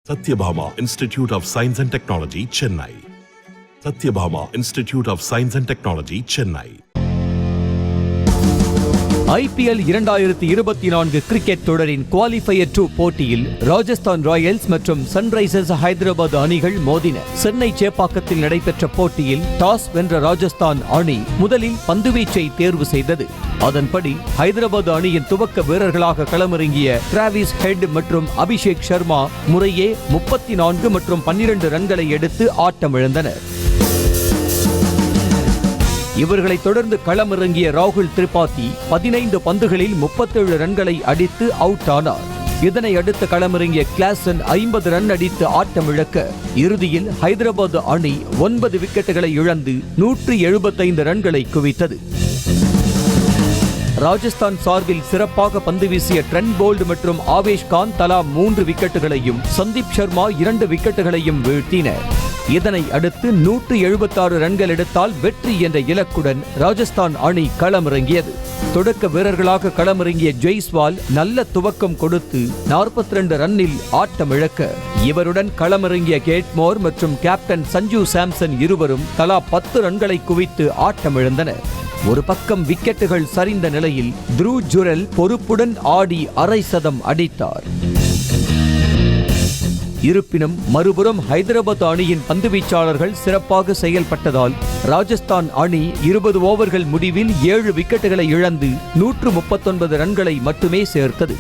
Satyabhama Institute of Science and Technology, Chennai. Satyabhama Institute of Science and Technology, Chennai. IPL 2024 cricket தொடரின் qualifier 2 போட்டியில் Rajasthan Royals மற்றும் Sunrisers Hyderabad அணிகள் மோதின. சென்னை சேப்பாக்கத்தில் நடைபெற்ற போட்டியில் டாஸ் வென்ற ராஜஸ்தான் அணி முதலில் பந்துவீச்சை தேர்வு செய்தது. அதன்படி ஹைதராபாத் அணியின் துவக்க வீரர்களாக களமிறங்கிய டிராவிஸ் ஹெட் மற்றும் அபிஷேக் சர்மா முறையே 34 மற்றும் 12 ரன்களை எடுத்து ஆட்டமிழந்தனர். இவர்களை தொடர்ந்து களமிறங்கிய ராகுல் திரிபாதி 15 பந்துகளில் 37 ரன்களை அடித்து அவுட் ஆனார். இதனை அடுத்து களமிறங்கிய கிளாசன் 50 ரன் அடித்து ஆட்டமிழக்க இறுதியில் ஹைதராபாத் அணி 9 விக்கெட்டுகளை இழந்து 175 ரன்களை குவித்தது. ராஜஸ்தான் சார்பில் சிறப்பாக பந்து வீசிய ட்ரெண்ட் போல்ட் மற்றும் ஆவேஷ் கான் தலா 3 விக்கெட்டுகளையும் சந்தீப் சர்மா 2 விக்கெட்டுகளையும் வீழ்த்தினர். இதனை அடுத்து 176 ரன்கள் எடுத்தால் வெற்றி என்ற இலக்குடன் ராஜஸ்தான் அணி களமிறங்கியது. தொடக்க வீரர்களாக களமிறங்கிய ஜெய்ஸ்வால் நல்ல துவக்கம் கொடுத்து 42 ரன்னில் ஆட்டமிழக்க இவருடன் களமிறங்கிய கேட்மோர் மற்றும் கேப்டன் சஞ்சு சாம்சன் இருவரும் தலா 10 ரன்களை குவித்து ஆட்டமிழந்தனர். ஒரு பக்கம் விக்கெட்டுகள் சரிந்த நிலையில் த்ருவ் ஜுரெல் பொறுப்புடன் ஆடி அரை சதம் அடித்தார். இருப்பினும் மறுபுறம் ஹைதராபாத் அணியின் பந்துவீச்சாளர்கள் சிறப்பாக செயல்பட்டதால் ராஜஸ்தான் அணி 20 ஓவர்கள் முடிவில் 7 விக்கெட்டுகளை இழந்து 139 ரன்களை மட்டுமே சேர்த்தது.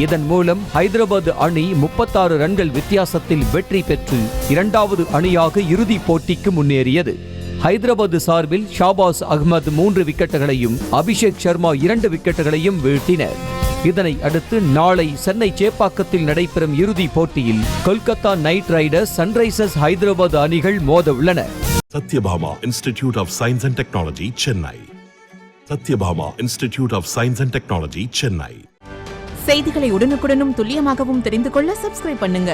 இதன் மூலம் ஹைதராபாத் அணி 36 ரன்கள் வித்தியாசத்தில் வெற்றி பெற்று இரண்டாவது அணியாக இறுதிப் போட்டிக்கு முன்னேறியது. ஹைதராபாத் சார்பில் ஷாபாஸ் அகமது 3 விக்கெட்டுகளையும் அபிஷேக் சர்மா 2 விக்கெட்டுகளையும் வீழ்த்தினர். இதனை அடுத்து நாளை சென்னை சேப்பாக்கத்தில் நடைபெறும் இறுதிப் போட்டியில் Kolkata night Riders Sunrisers Hyderabad அணிகள் மோத உள்ளன. Satyabhama Institute of Science and Technology, Chennai. Satyabhama Institute of Science and Technology, Chennai. செய்திகளை உடனுக்குடனும் துல்லியமாகவும் தெரிந்து கொள்ள சப்ஸ்கிரைப் பண்ணுங்க.